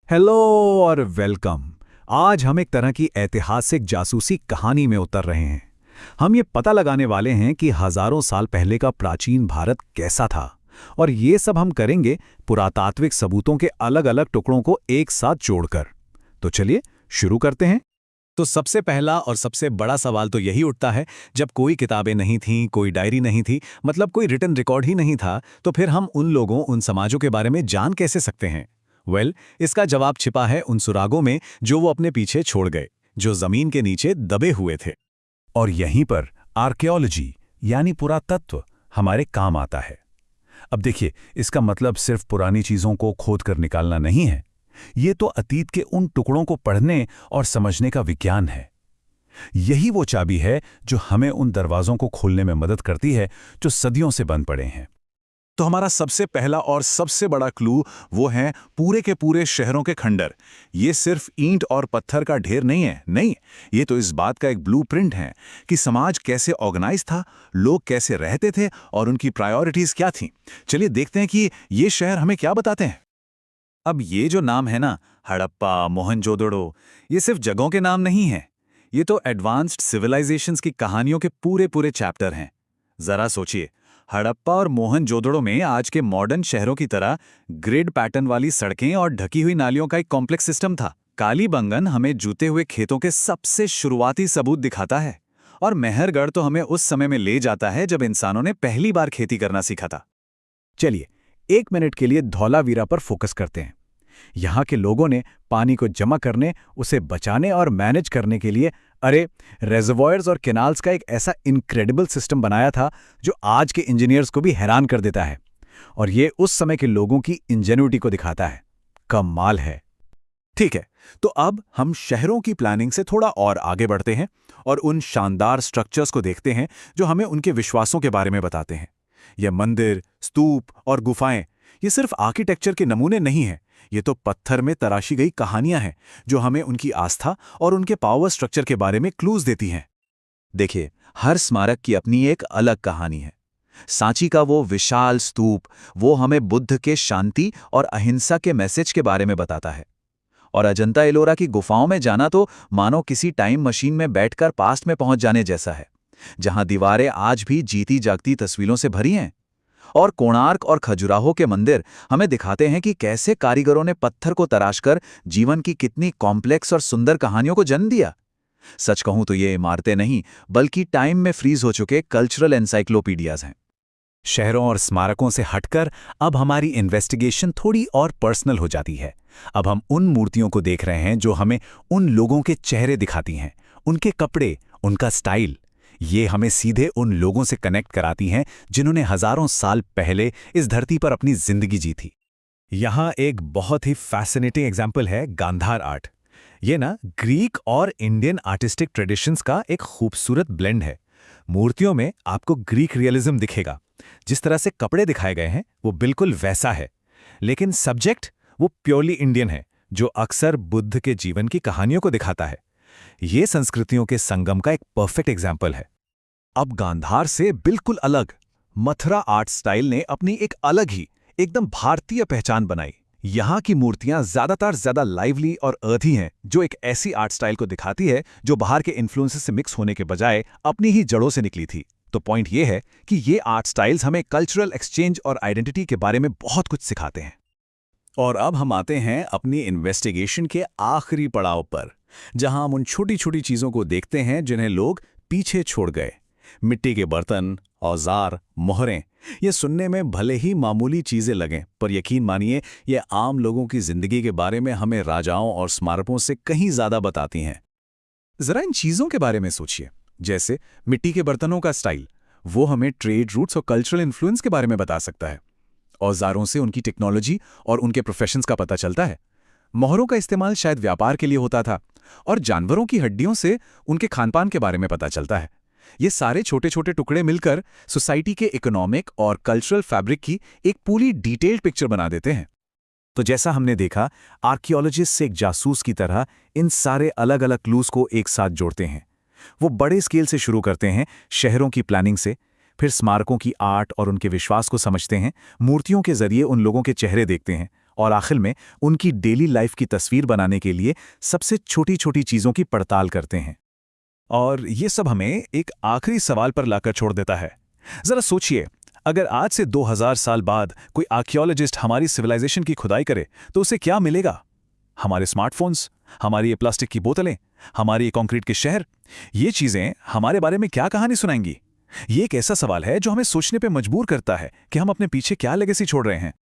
Hello और welcome. आज हम एक तरह की ऐतिहासिक जासूसी कहानी में उतर रहे हैं। हम ये पता लगाने वाले हैं कि हजारों साल पहले का प्राचीन भारत कैसा था, और ये सब हम करेंगे पुरातात्विक सबूतों के अलग-अलग टुकड़ों को एक साथ जोड़कर। तो चलिए शुरू करते हैं। तो सबसे पहला और सबसे बड़ा सवाल तो यही उठता है, जब कोई किताबें नहीं थीं, कोई डायरी नहीं थी, मतलब कोई रिटन रिकॉर्ड ही नहीं था, तो फिर हम उन लोगों, उन समाजों के बारे में जान कैसे सकते हैं? इसका जवाब छिपा है उन सुरागों में जो वो अपने पीछे छोड़ गए, जो जमीन के नीचे दबे हुए थे। और यहीं पर आर्कियोलॉजी यानी पुरातत्व हमारे काम आता है। अब देखिए, इसका मतलब सिर्फ पुरानी चीजों को खोद कर निकालना नहीं है। ये तो अतीत के उन टुकड़ों को पढ़ने और समझने का विज्ञान है। यही वो चाबी है जो हमें उन दरवाजों को खोलने में मदद करती है जो सदियों से बंद पड़े हैं। तो हमारा सबसे पहला और सबसे बड़ा क्लू वो है पूरे के पूरे शहरों के खंडर। ये सिर्फ ईंट और पत्थर का ढेर नहीं है, नहीं, ये तो इस बात का एक ब्लूप्रिंट है कि समाज कैसे ऑर्गेनाइज था, लोग कैसे रहते थे और उनकी प्रायोरिटीज क्या थीं। चलिए देखते हैं कि ये शहर हमें क्या बताते हैं। अब ये जो नाम है ना, हड़प्पा, मोहनजोदड़ो, ये सिर्फ जगहों के नाम नहीं है। ये तो एडवांस्ड सिविलाइजेशंस की कहानियों के पूरे पूरे चैप्टर हैं। जरा सोचिए, हड़प्पा और मोहनजोदड़ो में आज के मॉडर्न शहरों की तरह ग्रिड पैटर्न वाली सड़कें और ढकी हुई नालियों का एक कॉम्प्लेक्स सिस्टम था। कालीबंगन हमें जूते हुए खेतों के सबसे शुरुआती सबूत दिखाता है, और मेहरगढ़ तो हमें उस समय में ले जाता है जब इंसानों ने पहली बार खेती करना सीखा था। चलिए 1 मिनट के लिए धौलावीरा पर फोकस करते हैं। यहाँ के लोगों ने पानी को जमा करने, उसे बचाने और मैनेज करने के लिए रेजर्वॉयर्स और कैनाल्स का एक ऐसा इनक्रेडिबल सिस्टम बनाया था जो आज के इंजीनियर्स को भी हैरान कर देता है। और ये उस समय के लोगों की इंजेन्युइटी को दिखाता है। कमाल है। ठीक है, तो अब हम शहरों की प्लानिंग से थोड़ा और आगे बढ़ते हैं और उन शानदार स्ट्रक्चर्स को देखते हैं जो हमें उनके विश्वासों के बारे में बताते हैं। ये मंदिर, स्तूप और गुफाएं, ये सिर्फ आर्किटेक्चर के नमूने नहीं हैं, ये तो पत्थर में तराशी गई कहानियां हैं जो हमें उनकी आस्था और उनके पावर स्ट्रक्चर के बारे में क्लूज देती हैं। देखिए, हर स्मारक की अपनी एक अलग कहानी है। सांची का वो विशाल स्तूप, वो हमें बुद्ध के शांति और अहिंसा के मैसेज के बारे में बताता है। और अजंता एलोरा की गुफाओं में जाना तो मानो किसी टाइम मशीन में बैठकर पास्ट में पहुंच जाने जैसा है, जहां दीवारें आज भी जीती जागती तस्वीरों से भरी हैं। और कोणार्क और खजुराहो के मंदिर हमें दिखाते हैं कि कैसे कारीगरों ने पत्थर को तराशकर जीवन की कितनी कॉम्प्लेक्स और सुंदर कहानियों को जन्म दिया। सच कहूं तो ये इमारतें नहीं, बल्कि टाइम में फ्रीज हो चुके कल्चरल एनसाइक्लोपीडियाज हैं। शहरों और स्मारकों से हटकर अब हमारी इन्वेस्टिगेशन थोड़ी और पर्सनल हो जाती है। अब हम उन मूर्तियों को देख रहे हैं जो हमें उन लोगों के चेहरे दिखाती हैं, उनके कपड़े, उनका स्टाइल। ये हमें सीधे उन लोगों से कनेक्ट कराती हैं जिन्होंने हजारों साल पहले इस धरती पर अपनी जिंदगी जी थी। यहाँ एक बहुत ही फैसिनेटिंग एग्जाम्पल है गांधार आर्ट। ये ना ग्रीक और इंडियन आर्टिस्टिक ट्रेडिशंस का एक खूबसूरत ब्लेंड है। मूर्तियों में आपको ग्रीक रियलिज्म दिखेगा, जिस तरह से कपड़े दिखाए गए हैं वो बिल्कुल वैसा है, लेकिन सब्जेक्ट वो प्योरली इंडियन है, जो अक्सर बुद्ध के जीवन की कहानियों को दिखाता है। ये संस्कृतियों के संगम का एक परफेक्ट एग्जाम्पल है। अब गांधार से बिल्कुल अलग मथुरा आर्ट स्टाइल ने अपनी एक अलग ही एकदम भारतीय पहचान बनाई। यहाँ की मूर्तियां ज्यादा लाइवली और अर्थी हैं, जो एक ऐसी आर्ट स्टाइल को दिखाती है जो बाहर के इन्फ्लुएंसेस से मिक्स होने के बजाय अपनी ही जड़ों से निकली थी। तो पॉइंट ये है कि ये आर्ट स्टाइल्स हमें कल्चरल एक्सचेंज और आइडेंटिटी के बारे में बहुत कुछ सिखाते हैं। और अब हम आते हैं अपनी इन्वेस्टिगेशन के आखिरी पड़ाव पर, जहां हम उन छोटी छोटी चीजों को देखते हैं जिन्हें लोग पीछे छोड़ गए। मिट्टी के बर्तन, औजार, मोहरें, ये सुनने में भले ही मामूली चीजें लगें, पर यकीन मानिए ये आम लोगों की जिंदगी के बारे में हमें राजाओं और स्मारकों से कहीं ज्यादा बताती हैं। जरा इन चीजों के बारे में सोचिए, जैसे मिट्टी के बर्तनों का स्टाइल, वो हमें ट्रेड रूट्स और कल्चरल इन्फ्लुएंस के बारे में बता सकता है। औजारों से उनकी टेक्नोलॉजी और उनके प्रोफेशंस का पता चलता है। मोहरों का इस्तेमाल शायद व्यापार के लिए होता था, और जानवरों की हड्डियों से उनके खानपान के बारे में पता चलता है। ये सारे छोटे छोटे टुकड़े मिलकर सोसाइटी के इकोनॉमिक और कल्चरल फैब्रिक की एक पूरी डिटेल्ड पिक्चर बना देते हैं। तो जैसा हमने देखा, आर्कियोलॉजिस्ट से एक जासूस की तरह इन सारे अलग अलग क्लूज को एक साथ जोड़ते हैं। वो बड़े स्केल से शुरू करते हैं, शहरों की प्लानिंग से, फिर स्मारकों की आर्ट और उनके विश्वास को समझते हैं, मूर्तियों के जरिए उन लोगों के चेहरे देखते हैं, और आखिर में उनकी डेली लाइफ की तस्वीर बनाने के लिए सबसे छोटी-छोटी चीज़ों की पड़ताल करते हैं। और ये सब हमें एक आखिरी सवाल पर लाकर छोड़ देता है। जरा सोचिए, अगर आज से 2000 साल बाद कोई आर्कियोलॉजिस्ट हमारी सिविलाइजेशन की खुदाई करे तो उसे क्या मिलेगा? हमारे स्मार्टफोन्स, हमारी ये प्लास्टिक की बोतलें, हमारी ये कंक्रीट के शहर, ये चीजें हमारे बारे में क्या कहानी सुनाएंगी? ये एक ऐसा सवाल है जो हमें सोचने पे मजबूर करता है कि हम अपने पीछे क्या लेगेसी छोड़ रहे हैं।